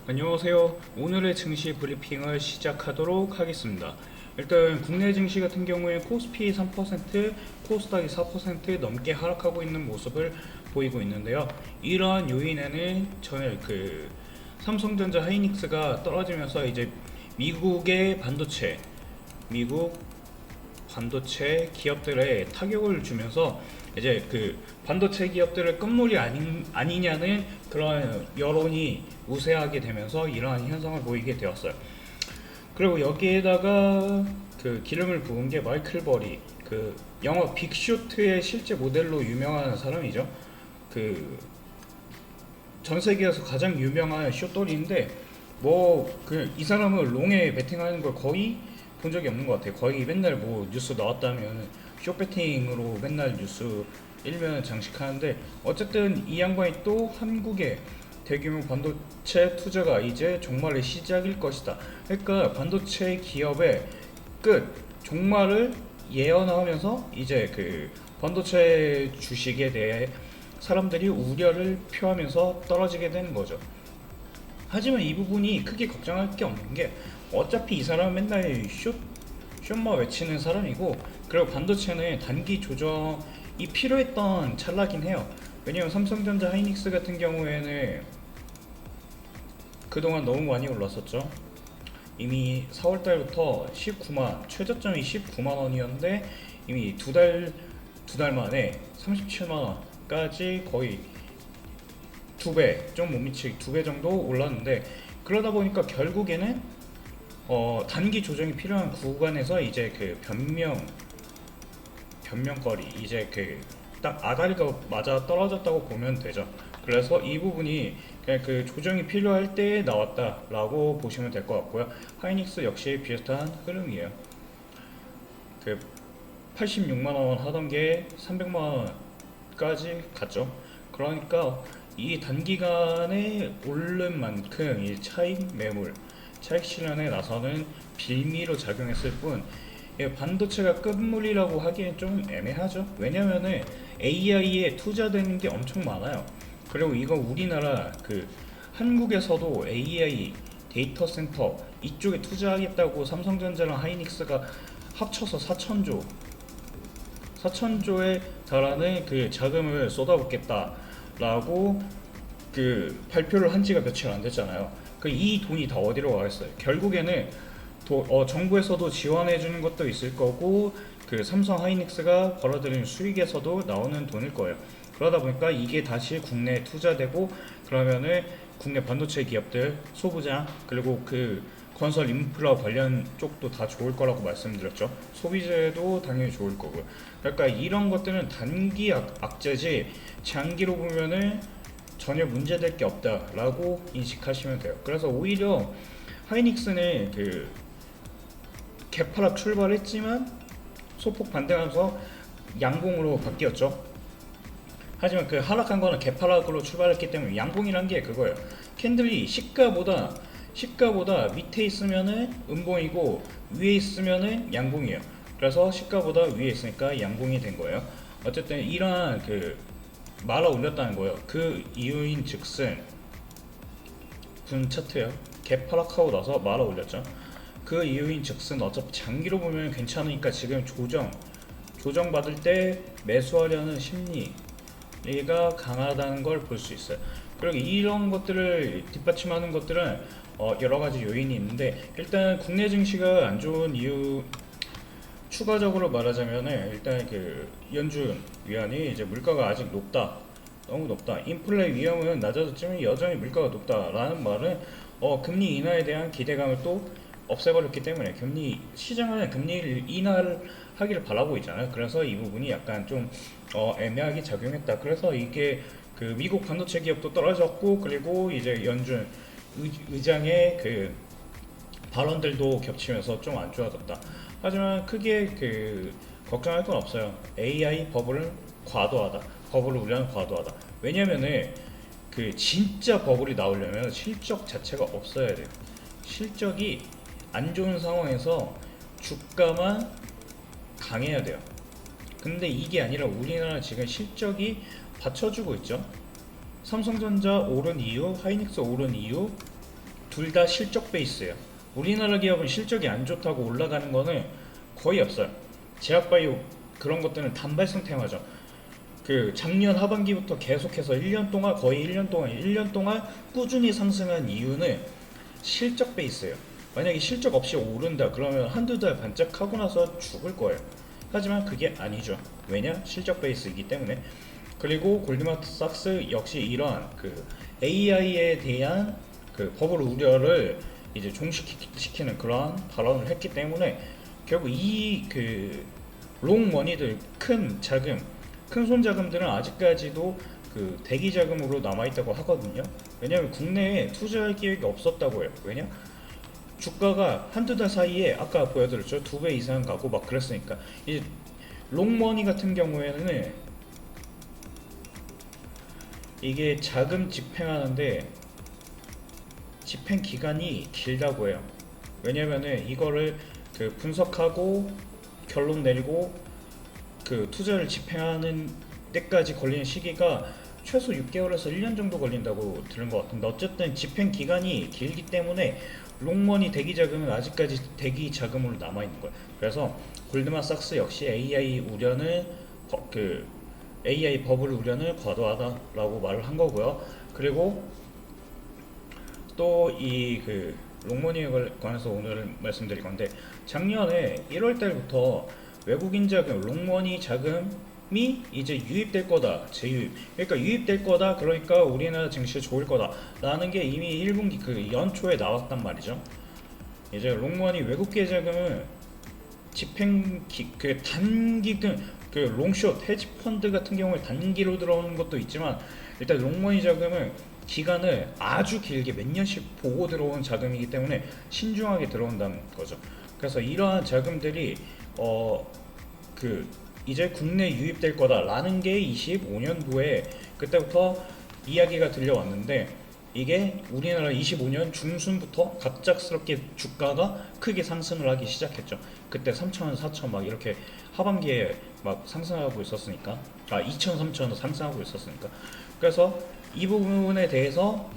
안녕하세요. 오늘의 증시 브리핑을 시작하도록 하겠습니다. 일단 국내 증시 같은 경우에 코스피 3%, 코스닥이 4% 넘게 하락하고 있는 모습을 보이고 있는데요. 이러한 요인에는 전에 삼성전자 하이닉스가 떨어지면서 이제 미국의 미국 반도체 기업들에 타격을 주면서 이제 반도체 기업들의 끝물이 아니냐는 그런 여론이 우세하게 되면서 이러한 현상을 보이게 되었어요. 그리고 여기에다가 기름을 부은 게 마이클 버리, 영화 빅쇼트의 실제 모델로 유명한 사람이죠. 그 전 세계에서 가장 유명한 숏돌이인데 이 사람은 롱에 베팅하는 걸 거의 본 적이 없는 것 같아요. 거의 맨날 뉴스 나왔다면 숏 베팅으로 맨날 뉴스 일면 장식하는데, 어쨌든 이 양반이 또 한국의 대규모 반도체 투자가 이제 종말의 시작일 것이다. 그러니까 반도체 기업의 끝 종말을 예언하면서 이제 반도체 주식에 대해 사람들이 우려를 표하면서 떨어지게 되는 거죠. 하지만 이 부분이 크게 걱정할 게 없는 게, 어차피 이 사람은 맨날 숏만 외치는 사람이고, 그리고 반도체는 단기 조정이 필요했던 찰나긴 해요. 왜냐면 삼성전자 하이닉스 같은 경우에는 그동안 너무 많이 올랐었죠. 이미 4월달부터 최저점이 19만 원이었는데 이미 두 달 만에 37만 원까지 거의 두 배, 좀 못 미치게 두 배 정도 올랐는데, 그러다 보니까 결국에는 단기 조정이 필요한 구간에서 이제 변명거리, 이제 딱 아다리가 맞아 떨어졌다고 보면 되죠. 그래서 이 부분이 그냥 조정이 필요할 때 나왔다라고 보시면 될 것 같고요. 하이닉스 역시 비슷한 흐름이에요. 86만 원 하던 게 300만 원까지 갔죠. 그러니까 이 단기간에 오른 만큼 이 차익 실현에 나서는 빌미로 작용했을 뿐, 반도체가 끝물이라고 하기엔 좀 애매하죠. 왜냐면은 AI에 투자되는 게 엄청 많아요. 그리고 이거 우리나라 한국에서도 AI 데이터 센터 이쪽에 투자하겠다고 삼성전자랑 하이닉스가 합쳐서 4천조에 달하는 자금을 쏟아붓겠다라고 발표를 한 지가 며칠 안 됐잖아요. 이 돈이 다 어디로 가겠어요? 결국에는 정부에서도 지원해 주는 것도 있을 거고, 삼성 하이닉스가 벌어들이는 수익에서도 나오는 돈일 거예요. 그러다 보니까 이게 다시 국내에 투자되고, 그러면은 국내 반도체 기업들, 소부장, 그리고 건설 인프라 관련 쪽도 다 좋을 거라고 말씀드렸죠. 소비재도 당연히 좋을 거고요. 그러니까 이런 것들은 단기 악재지 장기로 보면은 전혀 문제될 게 없다라고 인식하시면 돼요. 그래서 오히려 하이닉스는 개파락 출발했지만 소폭 반등하면서 양봉으로 바뀌었죠. 하지만 하락한 거는 개파락으로 출발했기 때문에, 양봉이란 게 그거예요. 캔들이 시가보다 밑에 있으면은 음봉이고 위에 있으면은 양봉이에요. 그래서 시가보다 위에 있으니까 양봉이 된 거예요. 어쨌든 이러한 말아 올렸다는 거예요. 그 이유인 즉슨 분 차트요. 개파락하고 나서 말아 올렸죠. 그 이유인 즉슨 어차피 장기로 보면 괜찮으니까 지금 조정 받을 때 매수하려는 심리가 강하다는 걸 볼 수 있어요. 그리고 이런 것들을 뒷받침하는 것들은 여러 가지 요인이 있는데, 일단 국내 증시가 안 좋은 이유 추가적으로 말하자면은, 일단 연준 위안이 이제 물가가 아직 높다, 너무 높다, 인플레 위험은 낮아졌지만 여전히 물가가 높다라는 말은 금리 인하에 대한 기대감을 또 없애버렸기 때문에, 시장은 금리를 인하하기를 바라고 있잖아요. 그래서 이 부분이 약간 좀 애매하게 작용했다. 그래서 이게 미국 반도체 기업도 떨어졌고, 그리고 이제 연준 의장의 발언들도 겹치면서 좀 안 좋아졌다. 하지만 크게 걱정할 건 없어요. AI 버블을 우려는 과도하다. 왜냐면은 진짜 버블이 나오려면 실적 자체가 없어야 돼요. 실적이 안 좋은 상황에서 주가만 강해야 돼요. 근데 이게 아니라 우리나라 지금 실적이 받쳐주고 있죠. 삼성전자 오른 이유, 하이닉스 오른 이유, 둘 다 실적 베이스예요. 우리나라 기업은 실적이 안 좋다고 올라가는 거는 거의 없어요. 제약바이오 그런 것들은 단발성 테마죠. 그 작년 하반기부터 계속해서 1년 동안 거의 1년 동안 꾸준히 상승한 이유는 실적 베이스예요. 만약에 실적 없이 오른다 그러면 한두 달 반짝하고 나서 죽을 거예요. 하지만 그게 아니죠. 왜냐? 실적 베이스이기 때문에. 그리고 골드만삭스 역시 이러한 그 AI에 대한 그 버블 우려를 이제 종식시키는 그러한 발언을 했기 때문에 결국 이 그 롱머니들 큰 자금, 큰 손 자금들은 아직까지도 그 대기 자금으로 남아 있다고 하거든요. 왜냐하면 국내에 투자할 기회가 없었다고 해요. 왜냐? 주가가 한두 달 사이에 아까 보여드렸죠. 2배 이상 가고 막 그랬으니까. 이제 롱머니 같은 경우에는 이게 자금 집행하는데 집행 기간이 길다고 해요. 왜냐면은 이거를 그 분석하고 결론 내리고 그 투자를 집행하는 때까지 걸리는 시기가 최소 6개월에서 1년 정도 걸린다고 들은 것 같은데, 어쨌든 집행 기간이 길기 때문에 롱머니 대기 자금은 아직까지 대기 자금으로 남아 있는 거예요. 그래서 골드만삭스 역시 AI 버블 우려는 과도하다라고 말을 한 거고요. 그리고 또 이 그 롱머니에 관해서 오늘 말씀드릴 건데, 작년에 1월 달부터 외국인 자금, 롱머니 자금이 이제 유입될 거다, 재유입. 그러니까 유입될 거다, 그러니까 우리나라 증시 좋을 거다 라는 게 이미 1분기 그 연초에 나왔단 말이죠. 이제 롱머니 외국계 자금은 그 단기금, 그 롱숏 헤지 펀드 같은 경우에 단기로 들어오는 것도 있지만, 일단 롱머니 자금은 기간을 아주 길게 몇 년씩 보고 들어온 자금이기 때문에 신중하게 들어온다는 거죠. 그래서 이러한 자금들이 이제 국내 유입될 거다라는 게 25년도에 그때부터 이야기가 들려왔는데, 이게 우리나라 25년 중순부터 갑작스럽게 주가가 크게 상승을 하기 시작했죠. 그때 3,000원, 4,000원 막 이렇게 하반기에 막 상승하고 있었으니까, 2,000, 3,000원 상승하고 있었으니까. 그래서 이 부분에 대해서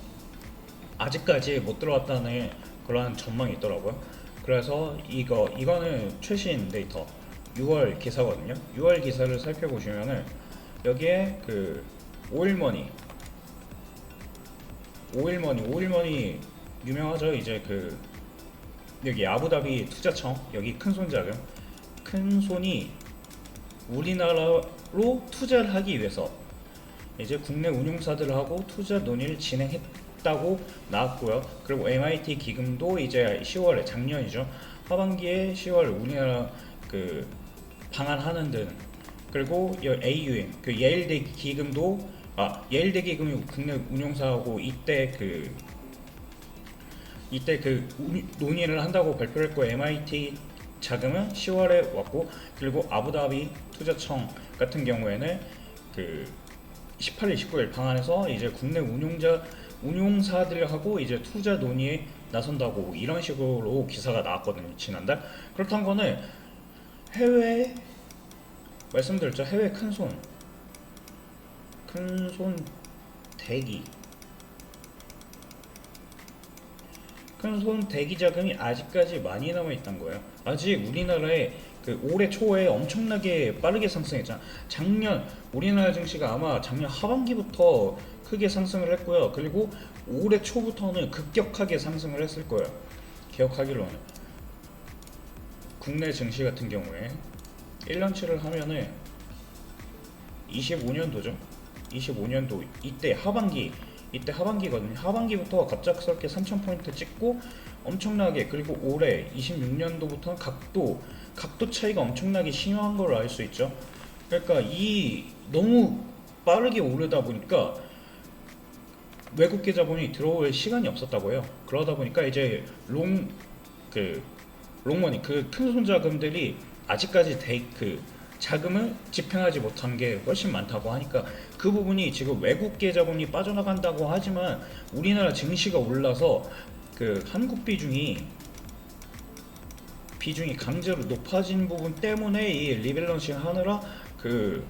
아직까지 못 들어왔다는 그러한 전망이 있더라고요. 그래서 이거는 최신 데이터 6월 기사거든요. 6월 기사를 살펴보시면은 여기에 그 오일머니 유명하죠. 이제 그 여기 아부다비 투자청, 여기 큰손 자금, 큰손이 우리나라로 투자를 하기 위해서 이제 국내 운용사들하고 투자 논의를 진행했다고 나왔고요. 그리고 MIT 기금도 이제 10월에, 작년이죠, 하반기에 10월 우리나라 그 방한하는 등, 그리고 AUM 그 예일대 기금도 예일대 기금이 국내 운용사하고 이때 논의를 한다고 발표를 했고, MIT 자금은 10월에 왔고, 그리고 아부다비 투자청 같은 경우에는 그 18일, 19일 방한해서 이제 국내 운용사들하고 이제 투자 논의에 나선다고, 이런 식으로 기사가 나왔거든요, 지난달. 그렇다는 거는 해외, 말씀드렸죠, 해외 큰손 대기, 큰손 대기 자금이 아직까지 많이 남아 있다는 거예요. 아직 우리나라에 그 올해 초에 엄청나게 빠르게 상승했잖아. 작년 우리나라 증시가 아마 작년 하반기부터 크게 상승을 했고요. 그리고 올해 초부터는 급격하게 상승을 했을 거예요. 기억하기로는 국내 증시 같은 경우에 1년치를 하면은 25년도죠. 25년도 이때 하반기거든요. 하반기부터 갑작스럽게 3,000포인트 찍고 엄청나게, 그리고 올해 26년도부터는 각도 차이가 엄청나게 심한 걸 알 수 있죠. 그러니까 너무 빠르게 오르다 보니까 외국계 자본이 들어올 시간이 없었다고 해요. 그러다 보니까 이제 롱머니 그 큰손 자금들이 아직까지 자금을 집행하지 못한 게 훨씬 많다고 하니까, 그 부분이 지금 외국계 자본이 빠져나간다고 하지만 우리나라 증시가 올라서 그 한국 비중이 강제로 높아진 부분 때문에 이 리밸런싱 하느라 그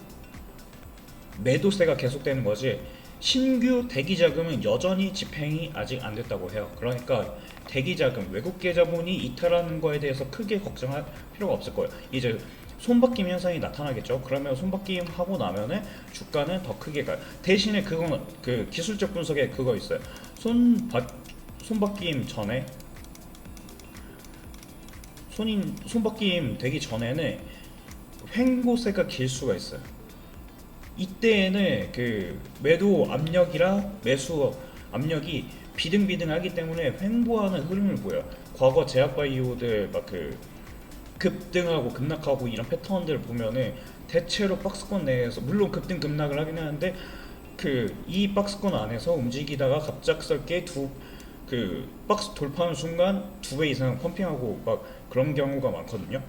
매도세가 계속되는 거지, 신규 대기 자금은 여전히 집행이 아직 안 됐다고 해요. 그러니까 대기 자금, 외국 계좌본이 이탈하는 거에 대해서 크게 걱정할 필요가 없을 거예요. 이제 손바뀜 현상이 나타나겠죠. 그러면 손바뀜 하고 나면은 주가는 더 크게 가요. 대신에 그건 그 기술적 분석에 그거 있어요. 손바뀜 전에 손바뀜 되기 전에는 횡보세가 길 수가 있어요. 이때에는 그 매도 압력이랑 매수 압력이 비등비등하기 때문에 횡보하는 흐름을 보여요. 과거 제약바이오들 막 그 급등하고 급락하고 이런 패턴들을 보면은 대체로 박스권 내에서 물론 급등 급락을 하긴 하는데 그 이 박스권 안에서 움직이다가 갑작스럽게 그 박스 돌파하는 순간 2배 이상 펌핑하고 막 그런 경우가 많거든요.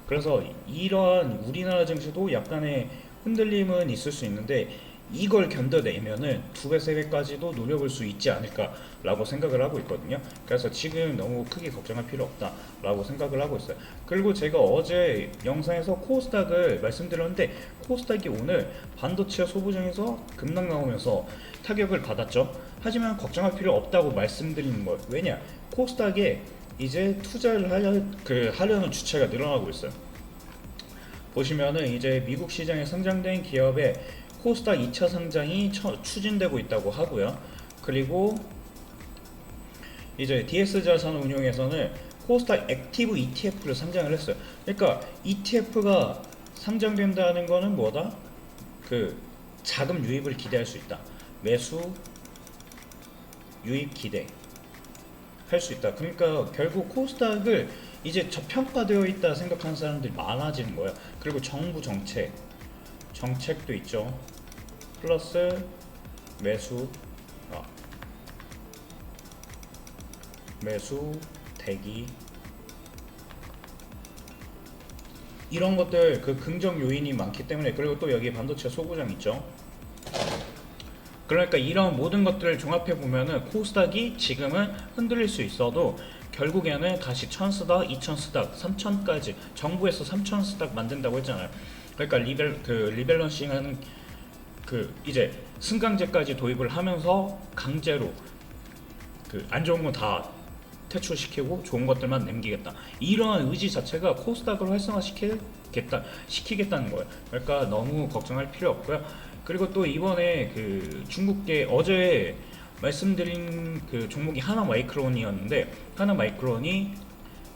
그래서 이러한 우리나라 증시도 약간의 흔들림은 있을 수 있는데 이걸 견뎌내면은 2배, 3배까지도 노려볼 수 있지 않을까라고 생각을 하고 있거든요. 그래서 지금 너무 크게 걱정할 필요 없다라고 생각을 하고 있어요. 그리고 제가 어제 영상에서 코스닥을 말씀드렸는데 코스닥이 오늘 반도체 소부장에서 급락 나오면서 타격을 받았죠. 하지만 걱정할 필요 없다고 말씀드리는 거예요. 왜냐? 코스닥에 이제 투자를 하려는 주체가 늘어나고 있어요. 보시면은 이제 미국 시장에 상장된 기업의 코스닥 2차 상장이 추진되고 있다고 하고요. 그리고 이제 DS자산운용에서는 코스닥 액티브 ETF를 상장을 했어요. 그러니까 ETF가 상장된다는 거는 뭐다? 그 자금 유입을 기대할 수 있다. 매수 유입 기대 할 수 있다. 그러니까 결국 코스닥을 이제 저평가되어 있다 생각하는 사람들이 많아지는 거예요. 그리고 정부 정책도 있죠. 플러스 매수 대기 이런 것들 그 긍정 요인이 많기 때문에 그리고 또 여기 반도체 소부장 있죠. 그러니까 이런 모든 것들을 종합해 보면은 코스닥이 지금은 흔들릴 수 있어도 결국에는 다시 1000스닥, 2000스닥, 3000까지 정부에서 3000스닥 만든다고 했잖아요. 그러니까 리밸런싱하는 그 이제 승강제까지 도입을 하면서 강제로 그 안 좋은 건 다 퇴출시키고 좋은 것들만 남기겠다. 이러한 의지 자체가 코스닥을 시키겠다는 거예요. 그러니까 너무 걱정할 필요 없고요. 그리고 또 이번에 그 중국계 어제 말씀드린 그 종목이 하나마이크론이었는데 하나마이크론이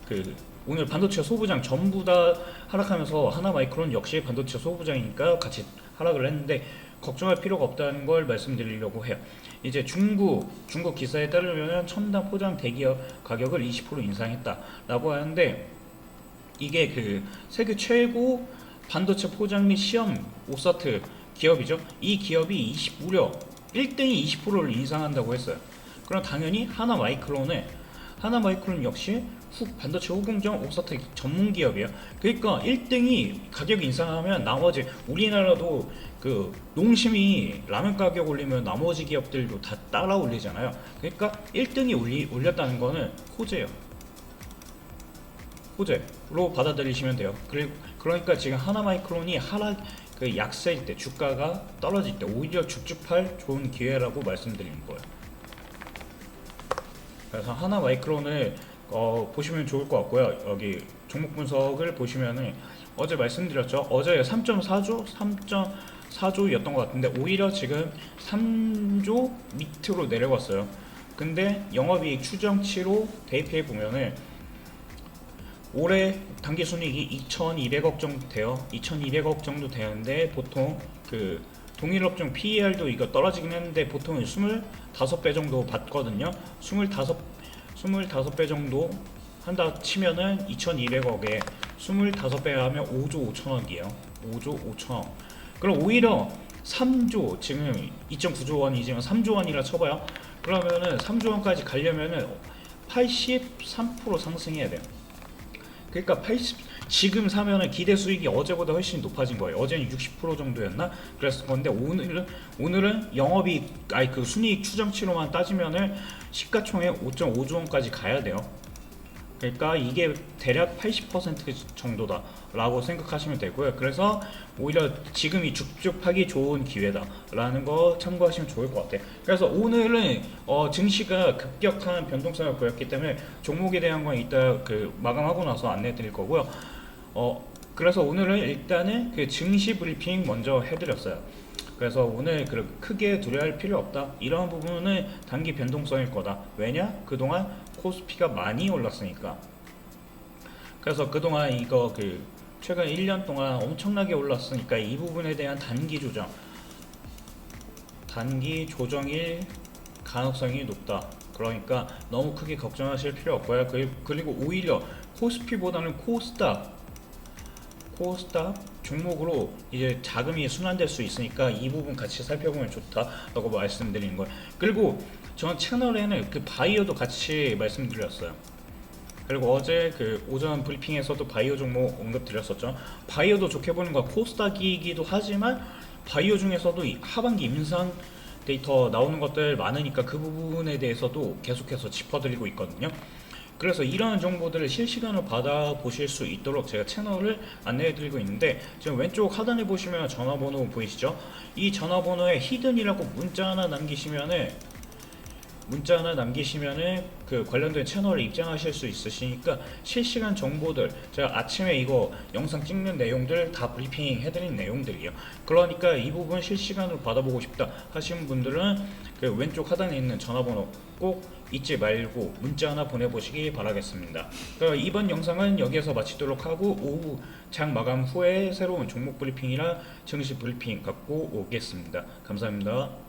그 오늘 반도체 소부장 전부 다 하락하면서 하나마이크론 역시 반도체 소부장이니까 같이 하락을 했는데 걱정할 필요가 없다는 걸 말씀드리려고 해요. 이제 중국 기사에 따르면 첨단 포장 대기업 가격을 20% 인상했다라고 하는데 이게 그 세계 최고 반도체 포장 및 시험 오사트 기업이죠. 이 기업이 무려 1등이 20%를 인상한다고 했어요. 그럼 당연히 하나마이크론 역시 반도체 후공정 옥사트 전문 기업이에요. 그러니까 1등이 가격 인상하면 나머지 우리나라도 그 농심이 라면 가격 올리면 나머지 기업들도 다 따라 올리잖아요. 그러니까 1등이 올렸다는 거는 호재로 받아들이시면 돼요. 그러니까 지금 하나마이크론이 그 약세일 때 주가가 떨어질 때 오히려 줍줍할 좋은 기회라고 말씀드리는 거예요. 그래서 하나마이크론을 보시면 좋을 것 같고요. 여기 종목 분석을 보시면은 어제 말씀드렸죠. 어제 3.4조였던 것 같은데 오히려 지금 3조 밑으로 내려갔어요. 근데 영업이익 추정치로 대입해 보면은 올해 당기순이익이 2,200억 정도 돼요. 2,200억 정도 되는데 보통 그 동일업종 PER도 이거 떨어지긴 했는데 보통 25배 정도 받거든요. 25배 정도 한다 치면은 2,200억에 25배 하면 5조 5천억이에요. 5조 5천억. 그럼 오히려 3조 지금 2.9조 원이지만 3조 원이라 쳐봐요. 그러면은 3조 원까지 가려면은 83% 상승해야 돼요. 그러니까 지금 사면은 기대 수익이 어제보다 훨씬 높아진 거예요. 어제는 60% 정도였나? 그랬을 건데 오늘은 순이익 추정치로만 따지면은 시가총액 5.5조 원까지 가야 돼요. 그러니까 이게 대략 80% 정도다라고 생각하시면 되고요. 그래서 오히려 지금이 죽죽하기 좋은 기회다라는 거 참고하시면 좋을 것 같아요. 그래서 오늘은 증시가 급격한 변동성을 보였기 때문에 종목에 대한 건 이따 마감하고 나서 안내해드릴 거고요. 그래서 오늘은 일단은 그 증시 브리핑 먼저 해드렸어요. 그래서 오늘 크게 두려워할 필요 없다. 이런 부분은 단기 변동성일 거다. 왜냐? 그동안 코스피가 많이 올랐으니까. 그래서 그동안 이거 최근 1년 동안 엄청나게 올랐으니까 이 부분에 대한 단기 조정일 가능성이 높다. 그러니까 너무 크게 걱정하실 필요 없고요. 그리고 오히려 코스피보다는 코스닥 종목으로 이제 자금이 순환될 수 있으니까 이 부분 같이 살펴보면 좋다라고 말씀드리는 거예요. 그리고 전 채널에는 바이오도 같이 말씀드렸어요. 그리고 어제 오전 브리핑에서도 바이오 종목 언급드렸었죠. 바이오도 좋게 보는 건 코스닥이기도 하지만 바이오 중에서도 하반기 임상 데이터 나오는 것들 많으니까 그 부분에 대해서도 계속해서 짚어드리고 있거든요. 그래서 이런 정보들을 실시간으로 받아보실 수 있도록 제가 채널을 안내해드리고 있는데, 지금 왼쪽 하단에 보시면 전화번호 보이시죠? 이 전화번호에 히든이라고 문자 하나 남기시면은 관련된 채널에 입장하실 수 있으시니까 실시간 정보들, 제가 아침에 이거 영상 찍는 내용들 다 브리핑 해드린 내용들이에요. 그러니까 이 부분 실시간으로 받아보고 싶다 하시는 분들은 왼쪽 하단에 있는 전화번호 꼭 잊지 말고 문자 하나 보내보시기 바라겠습니다. 이번 영상은 여기에서 마치도록 하고, 오후 장 마감 후에 새로운 종목 브리핑이나 증시 브리핑 갖고 오겠습니다. 감사합니다.